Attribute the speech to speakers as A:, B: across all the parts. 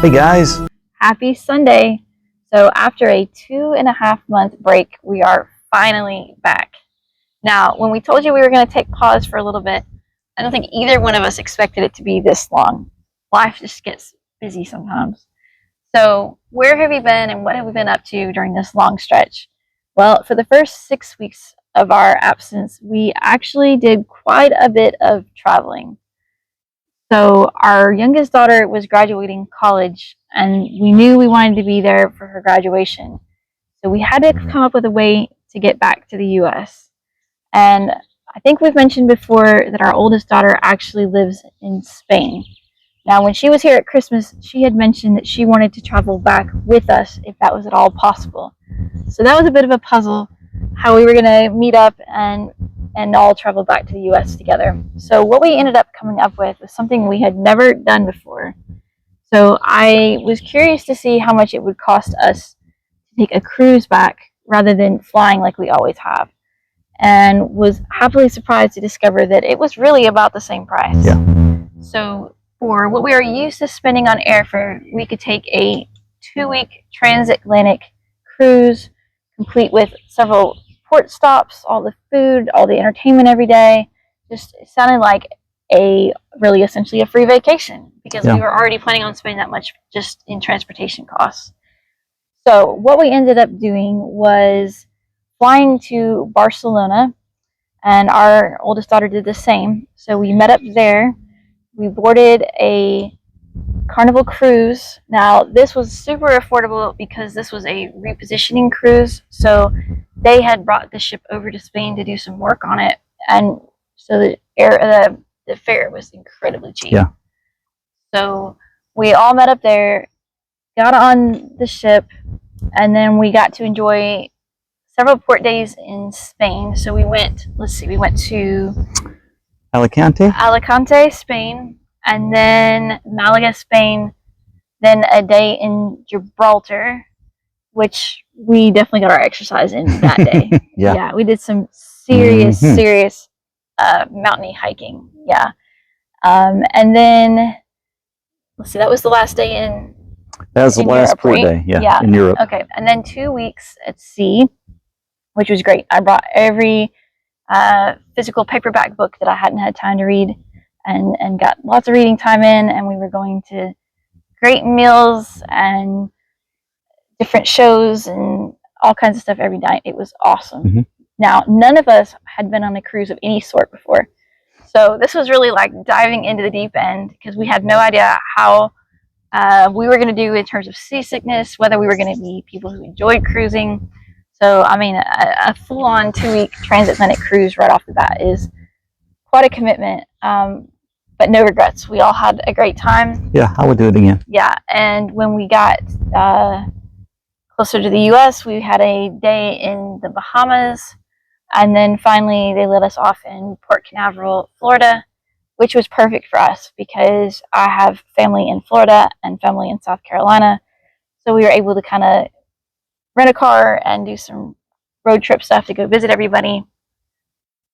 A: Hey guys.
B: Happy Sunday. So after a 2.5-month break, we are finally back. Now, when we told you we were going to take pause for a little bit, I don't think either one of us expected it to be this long. Life just gets busy sometimes. So where have we been and what have we been up to during this long stretch? Well, for the first 6 weeks of our absence, we actually did quite a bit of traveling. So our youngest daughter was graduating college, and we knew we wanted to be there for her graduation. So we had to come up with a way to get back to the US. And I think we've mentioned before that our oldest daughter actually lives in Spain. Now, when she was here at Christmas, she had mentioned that she wanted to travel back with us if that was at all possible. So that was a bit of a puzzle, how we were going to meet up and all travel back to the US together. So what we ended up coming up with was something we had never done before. So I was curious to see how much it would cost us to take a cruise back rather than flying like we always have, and was happily surprised to discover that it was really about the same price.
A: Yeah.
B: So for what we are used to spending on airfare, we could take a 2-week transatlantic cruise, complete with several port stops, all the food, all the entertainment every day. Just it sounded like essentially a free vacation, because we were already planning on spending that much just in transportation costs. So what we ended up doing was flying to Barcelona, and our oldest daughter did the same. So we met up there. We boarded a Carnival cruise. Now, this was super affordable because this was a repositioning cruise. So they had brought the ship over to Spain to do some work on it, and so the fare was incredibly cheap.
A: Yeah.
B: So we all met up there, got on the ship, and then we got to enjoy several port days in Spain. So we went to Alicante, Spain, and then Malaga, Spain, then a day in Gibraltar, which we definitely got our exercise in that day. Yeah, we did some serious mountainy hiking. Yeah. And then, let's see, that was the last day in
A: That was the last
B: Europe,
A: port
B: right?
A: day, in Europe.
B: Okay, and then 2 weeks at sea, which was great. I brought every physical paperback book that I hadn't had time to read, and got lots of reading time in, and we were going to great meals and different shows and all kinds of stuff every night. It was awesome.
A: Mm-hmm.
B: Now, none of us had been on a cruise of any sort before. So this was really like diving into the deep end, because we had no idea how we were going to do in terms of seasickness, whether we were going to be people who enjoyed cruising. So, I mean, a full-on 2-week transatlantic cruise right off the bat is quite a commitment, but no regrets. We all had a great time.
A: Yeah, I would do it again.
B: Yeah, and when we got closer to the U.S., we had a day in the Bahamas, and then finally they let us off in Port Canaveral, Florida, which was perfect for us because I have family in Florida and family in South Carolina. So we were able to kind of rent a car and do some road trip stuff to go visit everybody.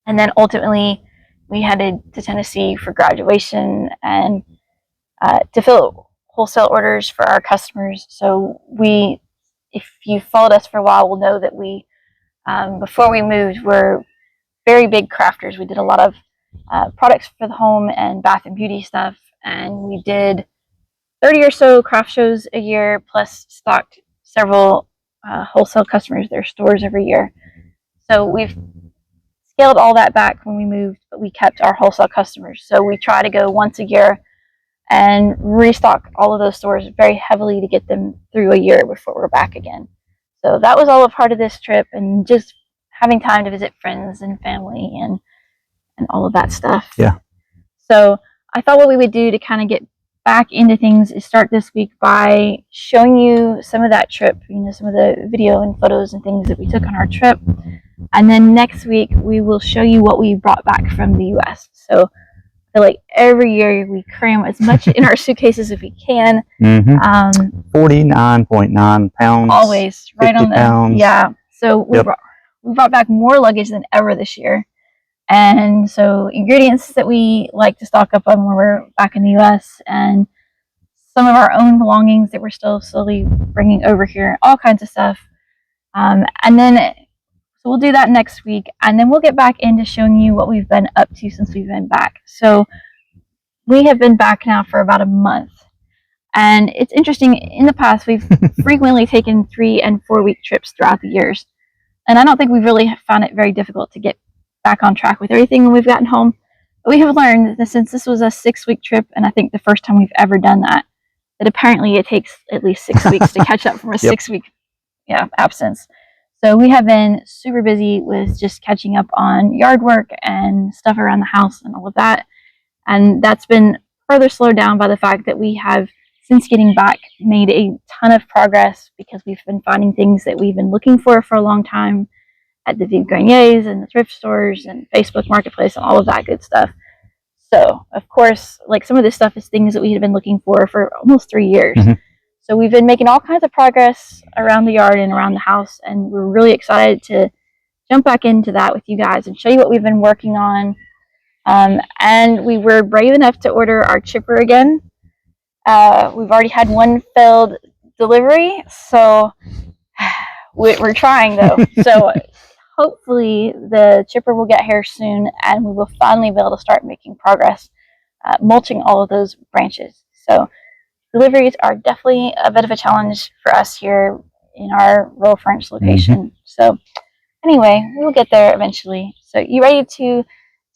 B: And then ultimately we headed to Tennessee for graduation and to fill wholesale orders for our customers. So if you followed us for a while, will know that we, before we moved, were very big crafters. We did a lot of products for the home and bath and beauty stuff, and we did 30 or so craft shows a year, plus stocked several wholesale customers, their stores every year. So we've scaled all that back when we moved, but we kept our wholesale customers. So we try to go once a year and restock all of those stores very heavily to get them through a year before we're back again. So that was all a part of this trip, and just having time to visit friends and family and all of that stuff.
A: Yeah.
B: So I thought what we would do to kind of get back into things is start this week by showing you some of that trip, some of the video and photos and things that we took on our trip. And then next week we will show you what we brought back from the US. So I feel like every year we cram as much in our suitcases as we can.
A: 49.9 pounds.
B: Always right on the
A: pounds.
B: Yeah. So we brought back more luggage than ever this year. And so ingredients that we like to stock up on when we're back in the US, and some of our own belongings that we're still slowly bringing over here, all kinds of stuff. And then, so we'll do that next week, and then we'll get back into showing you what we've been up to since we've been back. So we have been back now for about a month. And it's interesting, in the past, we've frequently taken 3 and 4 week trips throughout the years. And I don't think we've really found it very difficult to get back on track with everything when we've gotten home. But we have learned that since this was a 6-week trip, and I think the first time we've ever done that, that apparently it takes at least 6 weeks to catch up from a 6-week absence. So we have been super busy with just catching up on yard work and stuff around the house and all of that. And that's been further slowed down by the fact that we have, since getting back, made a ton of progress because we've been finding things that we've been looking for a long time at the vide greniers and the thrift stores and Facebook Marketplace and all of that good stuff. So, of course, like some of this stuff is things that we had been looking for almost 3 years. So we've been making all kinds of progress around the yard and around the house, and we're really excited to jump back into that with you guys and show you what we've been working on. And we were brave enough to order our chipper again. We've already had one failed delivery, so we're trying though. So hopefully the chipper will get here soon, and we will finally be able to start making progress mulching all of those branches. So deliveries are definitely a bit of a challenge for us here in our rural French location. So anyway, we'll get there eventually. So you ready to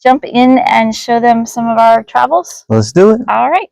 B: jump in and show them some of our travels?
A: Let's do it.
B: All right.